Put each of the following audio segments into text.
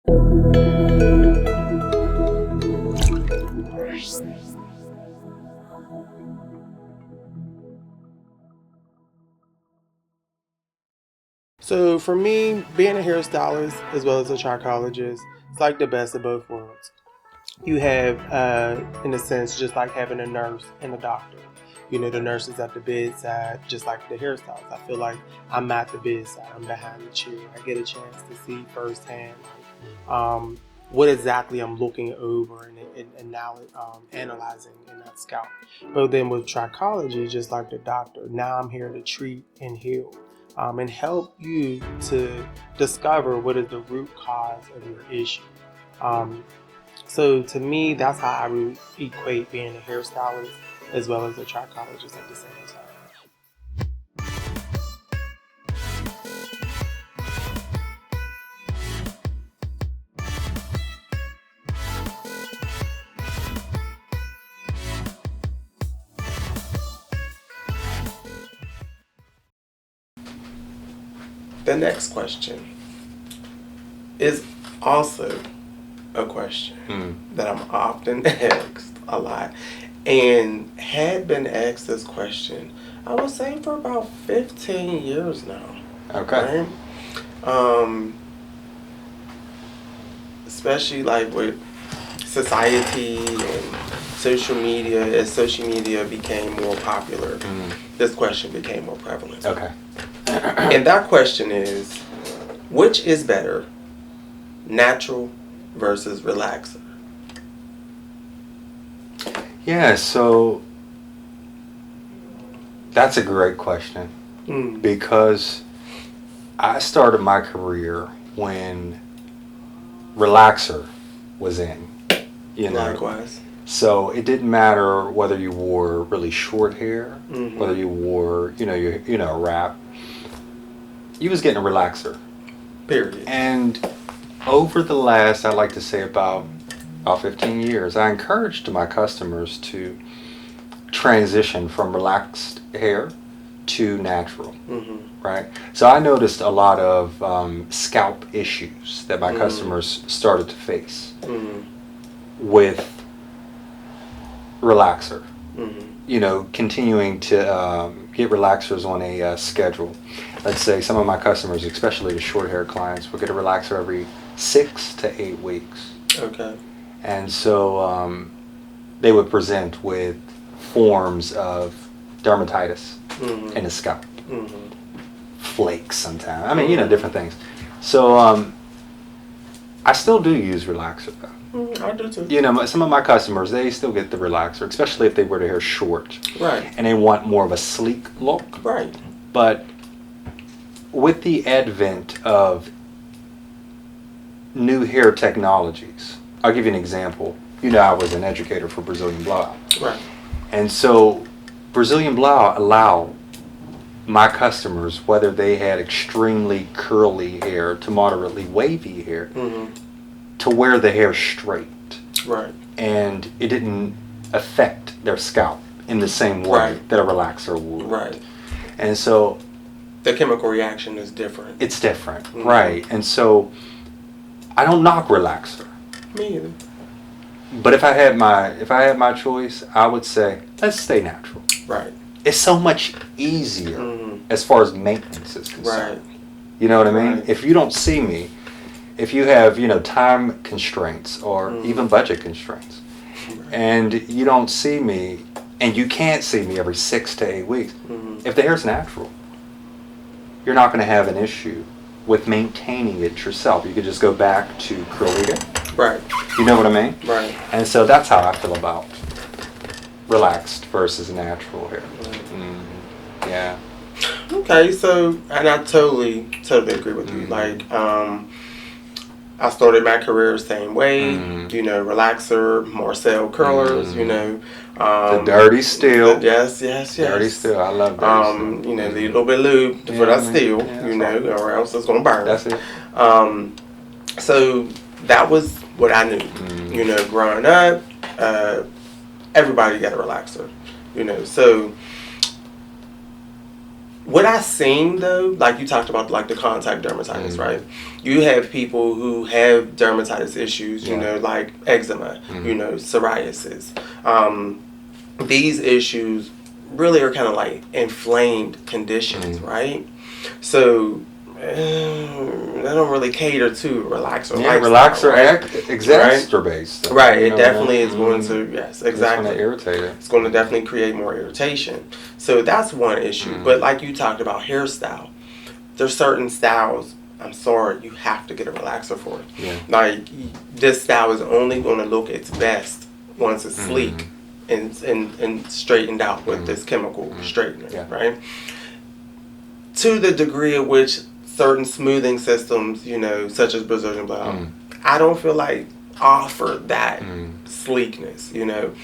So for me, being a hairstylist as well as a trichologist, it's like the best of both worlds. You have, in a sense, just like having a nurse and a doctor. You know, the nurse is at the bedside, just like the hairstylist. I feel like I'm at the bedside. I'm behind the chair. I get a chance to see firsthand what exactly I'm looking over and now analyzing in that scalp. But then with trichology, just like the doctor, now I'm here to treat and heal. And help you to discover what is the root cause of your issue. So to me, that's how I would equate being a hairstylist as well as a trichologist at the same time. The next question is also a question that I'm often asked a lot, and had been asked this question, I would say, for about 15 years now. Okay. Right? Especially like with society and social media, as social media became more popular, this question became more prevalent. Okay. And that question is, which is better, natural versus relaxer? Yeah, so that's a great question because I started my career when relaxer was in, Likewise. So it didn't matter whether you wore really short hair, whether you wore, a wrap. You was getting a relaxer. Period. And over the last, I'd like to say about 15 years, I encouraged my customers to transition from relaxed hair to natural, right? So I noticed a lot of scalp issues that my customers started to face with relaxer. Continuing to get relaxers on a schedule. Let's say some of my customers, especially the short hair clients, will get a relaxer every 6 to 8 weeks. Okay. And so they would present with forms of dermatitis in the scalp, flakes sometimes. I mean, different things. So I still do use relaxer though. I do too. Some of my customers, they still get the relaxer, especially if they wear their hair short. Right. And they want more of a sleek look. Right. But with the advent of new hair technologies, I'll give you an example. I was an educator for Brazilian blowout. Right. And so Brazilian blowout allow my customers, whether they had extremely curly hair to moderately wavy hair, to wear the hair straight. Right. And it didn't affect their scalp in the same way that a relaxer would. Right. And so the chemical reaction is different. It's different, right? And so I don't knock relaxer. Me either. But if I had my choice, I would say let's stay natural. Right. It's so much easier as far as maintenance is concerned. Right. You know what I mean? Right. If you don't see me, if you have, time constraints or even budget constraints, and you don't see me, and you can't see me every 6 to 8 weeks, if the hair's natural, you're not going to have an issue with maintaining it yourself. You could just go back to curly hair. Right. You know what I mean? Right. And so that's how I feel about relaxed versus natural hair. Yeah. Okay, so, and I totally agree with you. Like, I started my career the same way, relaxer, Marcel curlers, the dirty steel. Yes. Dirty steel. I love dirty steel. The little bit of lube for that steel, or else it's going to burn. That's it. So that was what I knew. Growing up, everybody got a relaxer. So What I seen though, like you talked about, like the contact dermatitis, right? You have people who have dermatitis issues, you know, like eczema, you know, psoriasis. These issues really are kind of like inflamed conditions, right? So they don't really cater to relaxer. Yeah, relaxer exacerbates them. Right, it definitely is going to, yes, exactly. It's going to irritate it. It's going to definitely create more irritation. So that's one issue. But like you talked about hairstyle, there's certain styles, I'm sorry, you have to get a relaxer for it. Yeah. Like, this style is only going to look its best once it's sleek and straightened out with this chemical straightener, right? To the degree of which certain smoothing systems, you know, such as Brazilian blonde, I don't feel like offer that sleekness, you know,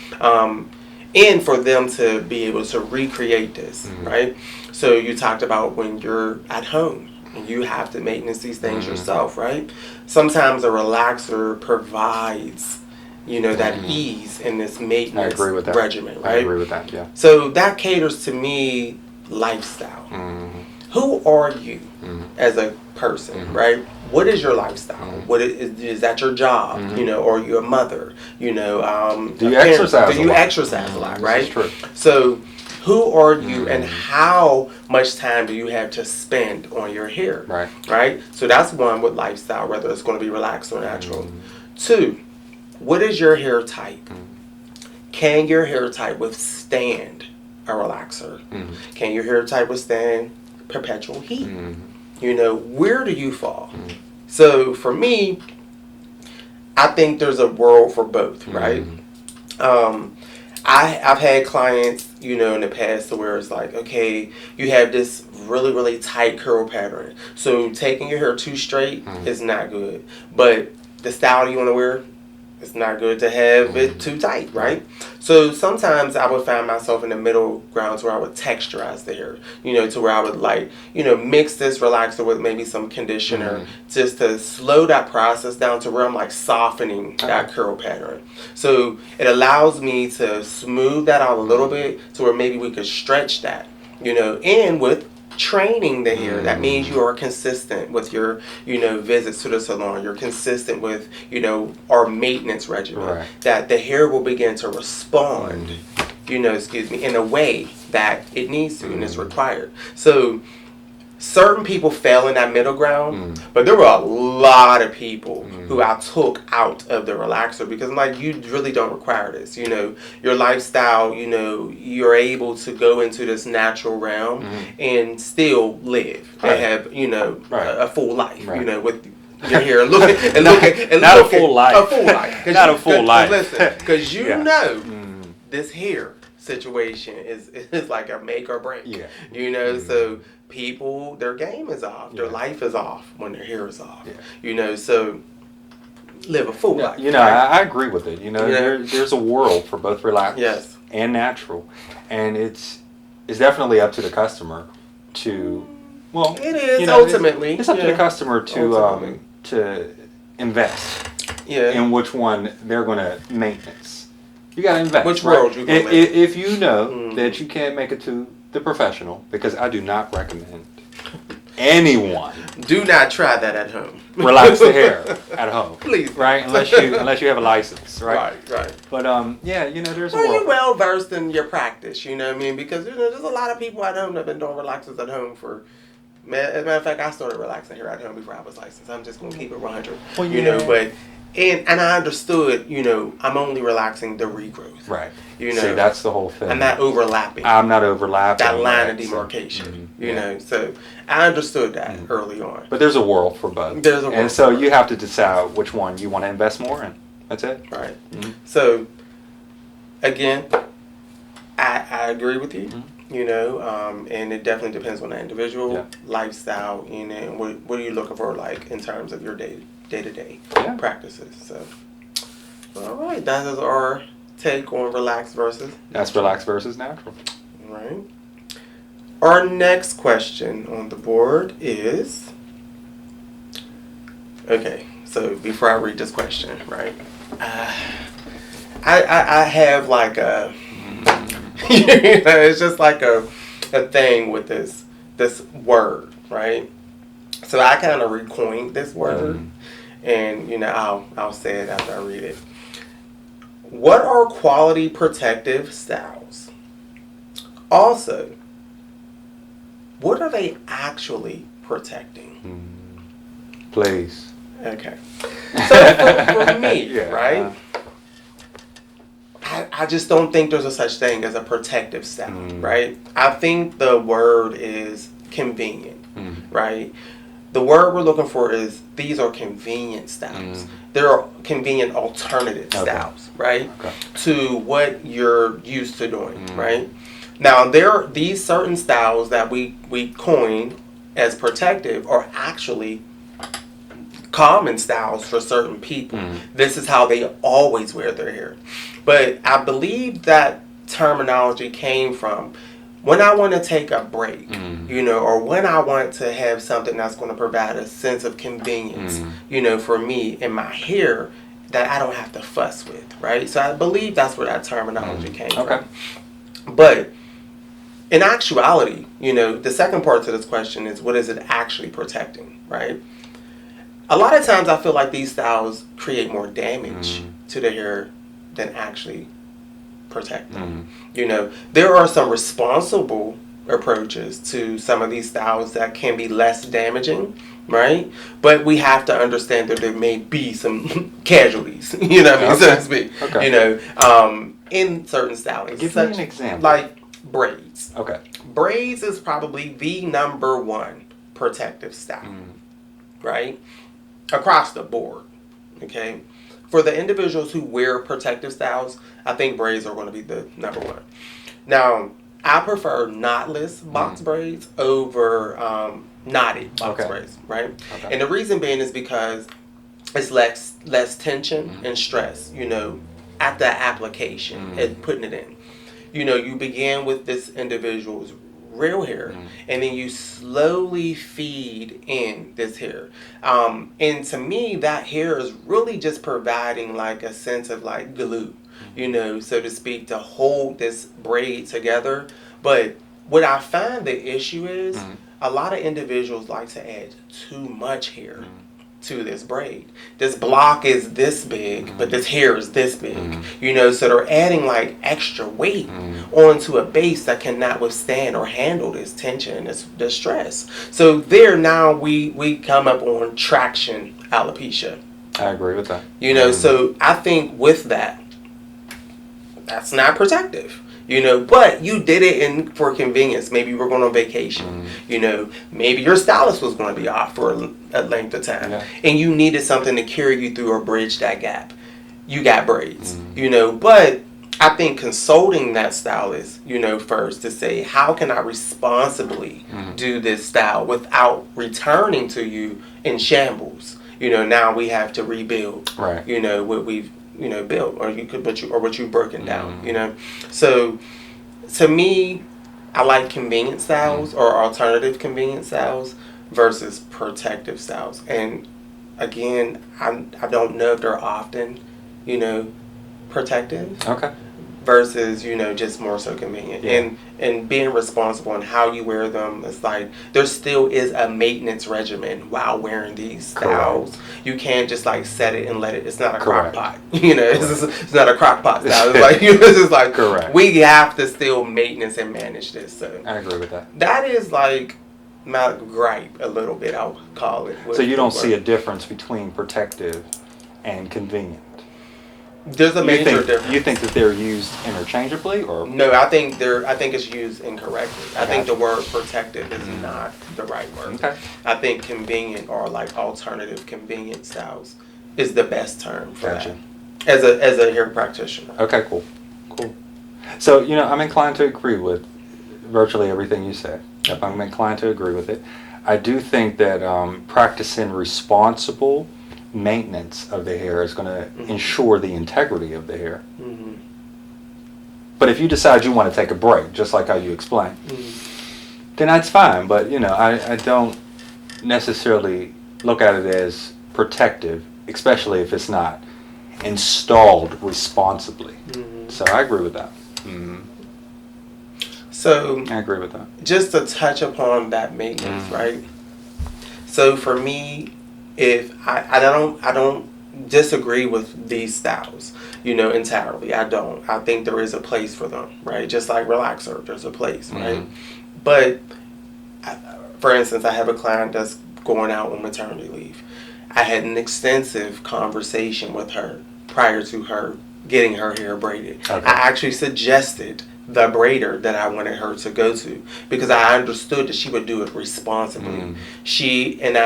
and for them to be able to recreate this, right? So you talked about when you're at home and you have to maintenance these things yourself, right? Sometimes a relaxer provides, you know, that ease in this maintenance regimen, right? I agree with that, yeah. So that caters to me lifestyle. Who are you as a person, right? What is your lifestyle? What is that your job? You know, or are you a mother? You know, do you exercise? Do you exercise a lot, right? This is true. So, who are you, and how much time do you have to spend on your hair? Right. Right. So that's one with lifestyle, whether it's going to be relaxed or natural. Two, what is your hair type? Can your hair type withstand a relaxer? Can your hair type withstand perpetual heat? You know, where do you fall? So for me, I think there's a world for both, right? I've had clients, you know, in the past where it's like, okay, you have this really, really tight curl pattern. So taking your hair too straight is not good. But the style you want to wear, it's not good to have it too tight, right? So sometimes I would find myself in the middle grounds where I would texturize the hair, you know, to where I would like, you know, mix this relaxer with maybe some conditioner just to slow that process down to where I'm like softening that curl pattern. So it allows me to smooth that out a little bit to where maybe we could stretch that, you know, and with training the hair, that means you are consistent with your, you know, visits to the salon. You're consistent with, you know, our maintenance regimen. That the hair will begin to respond, you know, in a way that it needs to and is required. So certain people fell in that middle ground, but there were a lot of people who I took out of the relaxer because I'm like, you really don't require this. You know, your lifestyle, you know, you're able to go into this natural realm and still live and have, you know, a full life, you know, with your hair and look and not a full life. A full life. Not a full life. Listen, because you know this hair situation is like a make or break. You know, so people, their game is off, their life is off when their hair is off. You know, so live a full life. You know, I agree with it. You know, there's a world for both relaxed and natural, and it's definitely up to the customer to, well, it is, you know, ultimately. It's up to the customer to invest in which one they're going to maintenance. You got to invest. Which world you going to if you know that you can't make it to the professional, because I do not recommend anyone do not try that at home. Relax the hair at home, please. Right, unless you have a license, right? Right. But yeah, you know, there's. Well, you're well versed in your practice. You know what I mean? Because you know, there's a lot of people at home that've been doing relaxers at home for. As a matter of fact, I started relaxing hair at home before I was licensed. I'm just gonna keep it 100. Well, you know, but. And I understood, you know, I'm only relaxing the regrowth. Right. You know, see, that's the whole thing. I'm not overlapping. I'm not overlapping. That line of demarcation. You know, so I understood that early on. But there's a world for both. There's a world. And so you have to decide which one you want to invest more in. That's it. Right. So, again, I agree with you. You know, and it definitely depends on the individual lifestyle. You know, and what are you looking for, like in terms of your day-to-day practices. So, all right, that is our take on relaxed versus. That's relaxed versus natural. All right. Our next question on the board is. Okay, so before I read this question, right, I have like a. You know, it's just like a thing with this this word, right? So I kind of recoined this word, and I'll say it after I read it. What are quality protective styles? Also, what are they actually protecting? Please. Okay. So for me, right? I just don't think there's a such thing as a protective style, right? I think the word is convenient, right? The word we're looking for is these are convenient styles. There are convenient alternative styles, right? Okay. To what you're used to doing, right? Now, there are these certain styles that we coin as protective are actually common styles for certain people. This is how they always wear their hair. But I believe that terminology came from when I want to take a break, or when I want to have something that's going to provide a sense of convenience, for me and my hair that I don't have to fuss with, right? So I believe that's where that terminology came from. But in actuality, the second part to this question is what is it actually protecting, right? A lot of times I feel like these styles create more damage to the hair than actually protect them. There are some responsible approaches to some of these styles that can be less damaging, right? But we have to understand that there may be some casualties, so to speak, in certain stylings. Give me an example. Like braids. Okay. Braids is probably the number one protective style, right? Across the board, okay? For the individuals who wear protective styles, I think braids are going to be the number one. Now, I prefer knotless box braids over knotted box braids, right? Okay. And the reason being is because it's less tension and stress, at the application and putting it in. You begin with this individual's real hair, and then you slowly feed in this hair. And to me, that hair is really just providing like a sense of like glue, so to speak, to hold this braid together. But what I find the issue is a lot of individuals like to add too much hair to this braid. This block is this big, but this hair is this big, so they're adding like extra weight onto a base that cannot withstand or handle this tension and this stress. So there now we come up on traction alopecia. I agree with that. So I think with that's not protective. But you did it for convenience. Maybe you were going on vacation. Maybe your stylist was going to be off for a length of time. And you needed something to carry you through or bridge that gap. You got braids, But I think consulting that stylist, first to say, how can I responsibly do this style without returning to you in shambles? Now we have to rebuild, what we've built, or what you've broken down, So, to me, I like convenient styles or alternative convenient styles versus protective styles. And again, I don't know if they're often, protective. Okay. Versus, just more so convenient. And being responsible in how you wear them. It's like there still is a maintenance regimen while wearing these styles. Correct. You can't just like set it and let it. It's not a crock pot. It's not a crock pot style. It's like it's just like correct. We have to still maintenance and manage this. So I agree with that. That is like my gripe a little bit, I'll call it. So you don't see a difference between protective and convenient? There's a major difference. You think that they're used interchangeably, or no? I think it's used incorrectly. I think the word protective is not the right word. Okay. I think convenient or like alternative convenient styles is the best term for that. As a hair practitioner. Okay, cool. So I'm inclined to agree with virtually everything you said. Yep, I'm inclined to agree with it. I do think that practicing responsible maintenance of the hair is going to ensure the integrity of the hair. But if you decide you want to take a break, just like how you explained, then that's fine. But I don't necessarily look at it as protective, especially if it's not installed responsibly. So I agree with that. So I agree with that. just to touch upon that maintenance, right? So for me, if I don't disagree with these styles, entirely. I don't. I think there is a place for them, right? Just like relaxer, there's a place, right? But for instance, I have a client that's going out on maternity leave. I had an extensive conversation with her prior to her getting her hair braided. Okay. I actually suggested the braider that I wanted her to go to because I understood that she would do it responsibly. She and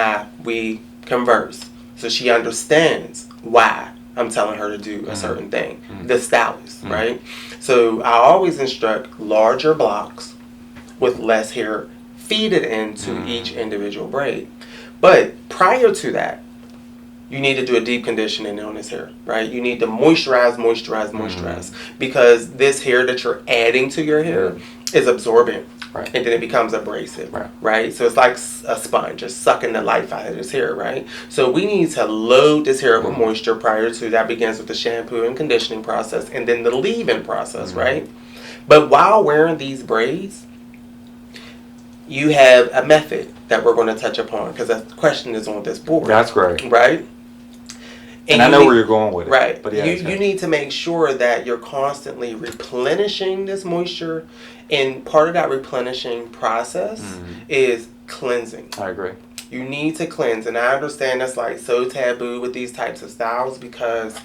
we converse. So she understands why I'm telling her to do a certain thing. The stylist, right? So I always instruct larger blocks with less hair feed it into each individual braid. But prior to that, you need to do a deep conditioning on this hair, right? You need to moisturize. Because this hair that you're adding to your hair is absorbent. Right. And then it becomes abrasive, right? So it's like a sponge, just sucking the life out of this hair, right? So we need to load this hair with moisture prior to that. Begins with the shampoo and conditioning process and then the leave-in process, right? But while wearing these braids, you have a method that we're going to touch upon because the question is on this board. That's great. Right? And I know where you're going with it. Right. But yeah, you need to make sure that you're constantly replenishing this moisture. And part of that replenishing process is cleansing. I agree. You need to cleanse. And I understand that's like so taboo with these types of styles because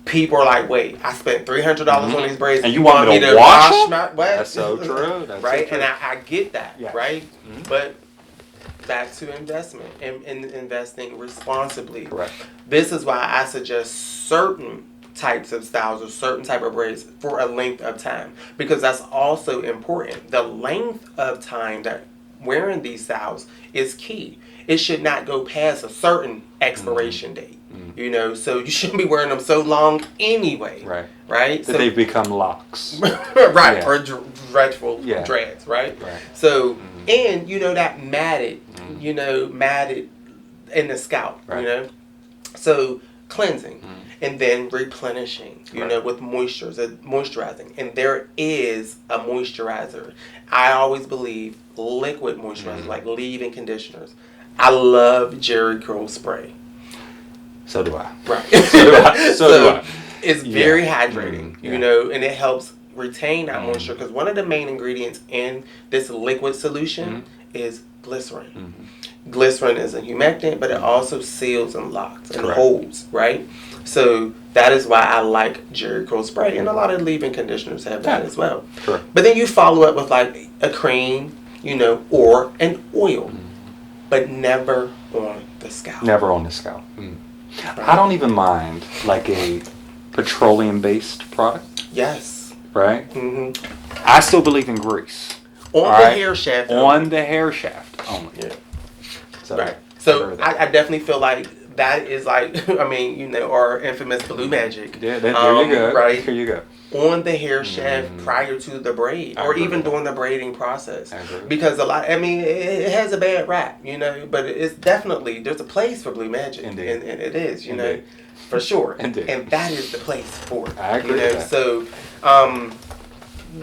people are like, wait, I spent $300 on these braids. And you want me to wash my... That's so true. That's right? So true. And I get that, right? But back to investment and investing responsibly. Correct. This is why I suggest certain types of styles or certain type of braids for a length of time because that's also important. The length of time that wearing these styles is key. It should not go past a certain expiration date. So you shouldn't be wearing them so long anyway. Right? That they've become locks. Right. Yeah. Or dreadful dreads, right? So, and that matted, matted in the scalp, So cleansing and then replenishing, with moisturizing. And there is a moisturizer. I always believe liquid moisturizers, like leave-in conditioners. I love Jerry Curl spray. So do I. Right. So do I. It's very hydrating, and it helps retain that moisture because one of the main ingredients in this liquid solution is glycerin. Glycerin is a humectant, but it also seals and locks and holds, right? So that is why I like Jerry Curl spray, and a lot of leave-in conditioners have that as well. Sure. But then you follow up with like a cream, or an oil, but never on the scalp. Never on the scalp. I don't even mind like a petroleum-based product. Yes. Right? I still believe in grease. On the hair shaft. On the hair shaft only. Yeah. So, right. So I definitely feel like that is like, our infamous blue magic. Yeah, there you go. Right. Here you go. On the hair shaft prior to the braid, or even during the braiding process, because it has a bad rap, but it's definitely there's a place for blue magic, and it is, for sure, and that is the place for it. I agree. With that. So,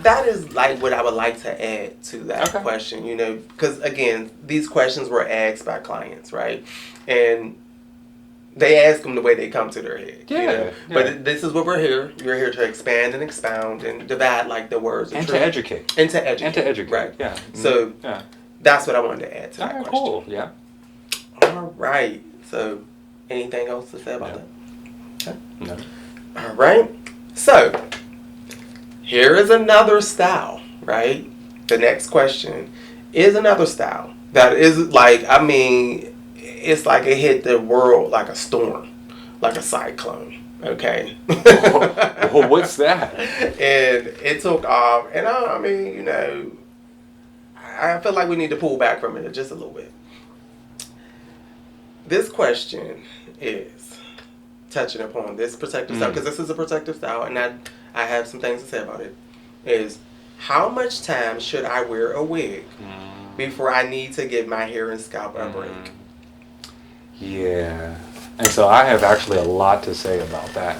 that is like what I would like to add to that question, because again, these questions were asked by clients, right, and they ask them the way they come to their head. But this is what we're here. You're here to expand and expound and divide like the words. And to educate. And to educate. Right. Yeah. So that's what I wanted to add to that question. Cool. Yeah. All right. So anything else to say about that? Okay. No. All right. So here is another style, right? The next question is another style that is like, it's like it hit the world like a storm, like a cyclone. Okay. Well, what's that? And it took off, and I feel like we need to pull back from it just a little bit. This question is touching upon this protective style, because this is a protective style, and I have some things to say about it. Is how much time should I wear a wig before I need to give my hair and scalp a break? Yeah. And so I have actually a lot to say about that.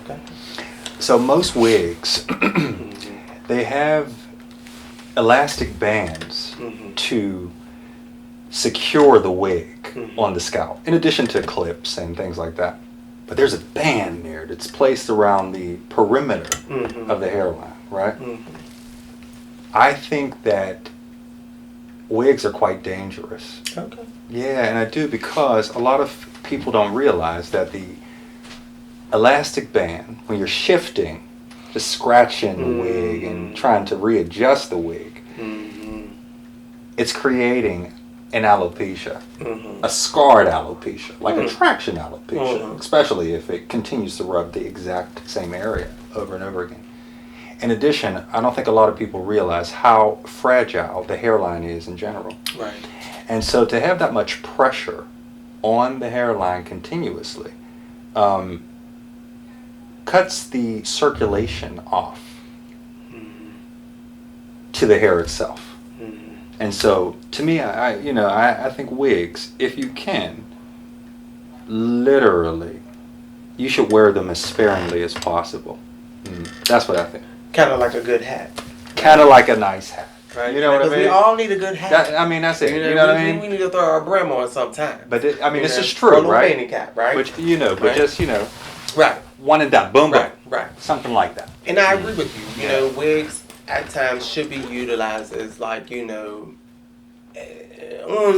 Okay. So most wigs, they have elastic bands Mm-hmm. to secure the wig Mm-hmm. on the scalp, in addition to clips and things like that. But there's a band there that's placed around the perimeter Mm-hmm. of the hairline, right? Mm-hmm. I think that wigs are quite dangerous. Okay. Yeah, and I do, because a lot of people don't realize that the elastic band, when you're shifting, just scratching the wig and trying to readjust the wig, Mm-hmm. it's creating an alopecia, Mm-hmm. a scarred alopecia, like a Mm. traction alopecia, Mhm. especially if it continues to rub the exact same area over and over again. In addition, I don't think a lot of people realize how fragile the hairline is in general. Right. And so to have that much pressure on the hairline continuously cuts the circulation off Mm-hmm. to the hair itself. Mm-hmm. And so, to me, I think wigs, if you can, literally, you should wear them as sparingly as possible. That's what I think. Kind of like a good hat. Kind of like a nice hat. Right. You know what I mean? We all need a good hat. That's it. You know what I mean? We need to throw our brim on sometime. But this is Or a true, little right? fanny cap, right? But Right. just Right. one and done. Boom, boom. Right. Right. Something like that. And I agree with you. You know, wigs at times should be utilized as like, on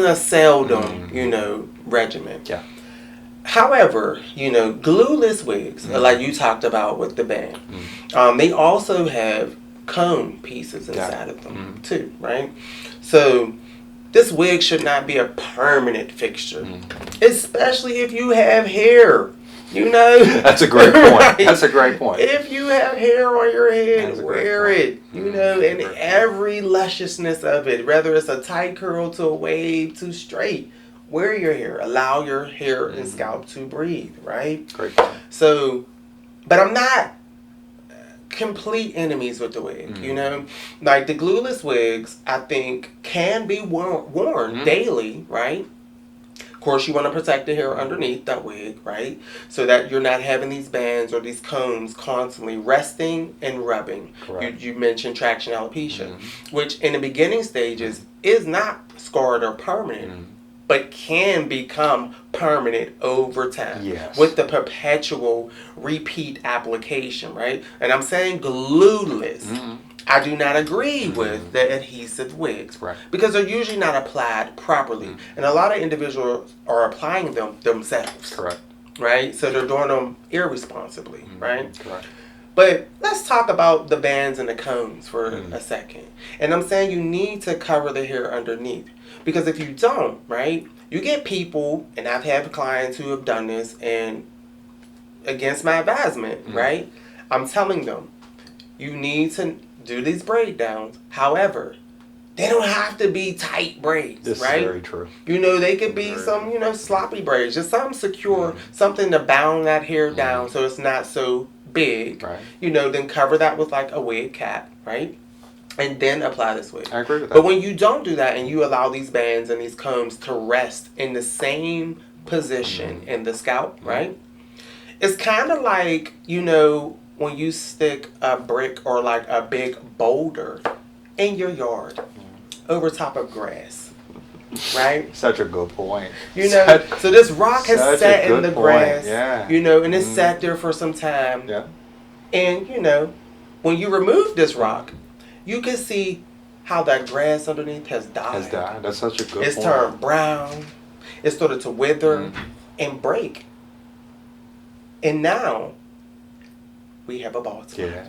a seldom, regimen. Yeah. However, glueless wigs, like you talked about with the band, they also have comb pieces inside of them too, right? So this wig should not be a permanent fixture, especially if you have hair. That's a great point. Right? That's a great point. If you have hair on your head, That's a great wear point. it. And every lusciousness of it, whether it's a tight curl to a wave to straight, wear your hair. Allow your hair and scalp to breathe, right? Great point. So, but I'm not complete enemies with the wig, Like the glueless wigs, I think, can be worn daily, right? Of course, you want to protect the hair underneath that wig, right? So that you're not having these bands or these combs constantly resting and rubbing. Correct. You mentioned traction alopecia, which in the beginning stages is not scarred or permanent, but can become permanent over time. Yes. With the perpetual repeat application, right? And I'm saying glueless. I do not agree with the adhesive wigs, Right. because they're usually not applied properly. And a lot of individuals are applying them themselves. Correct. Right? So they're doing them irresponsibly, right? Correct. But let's talk about the bands and the combs for a second. And I'm saying you need to cover the hair underneath. Because if you don't, right, you get people, and I've had clients who have done this, and against my advisement, right, I'm telling them, you need to do these braid downs. However, they don't have to be tight braids, This right? is very true. They could be some, sloppy braids. Just something secure, something to bound that hair down so it's not so big. Right. Then cover that with like a wig cap, right? And then apply this wig. I agree with that. But when you don't do that and you allow these bands and these combs to rest in the same position in the scalp, right? It's kind of like, when you stick a brick or like a big boulder in your yard over top of grass, right? Such a good point. So this rock has sat in the grass, yeah. and it's sat there for some time. Yeah. And, when you remove this rock, you can see how that grass underneath has died. That's such a good point. It's turned brown. It started to wither and break. And now, we have a ball. Yeah.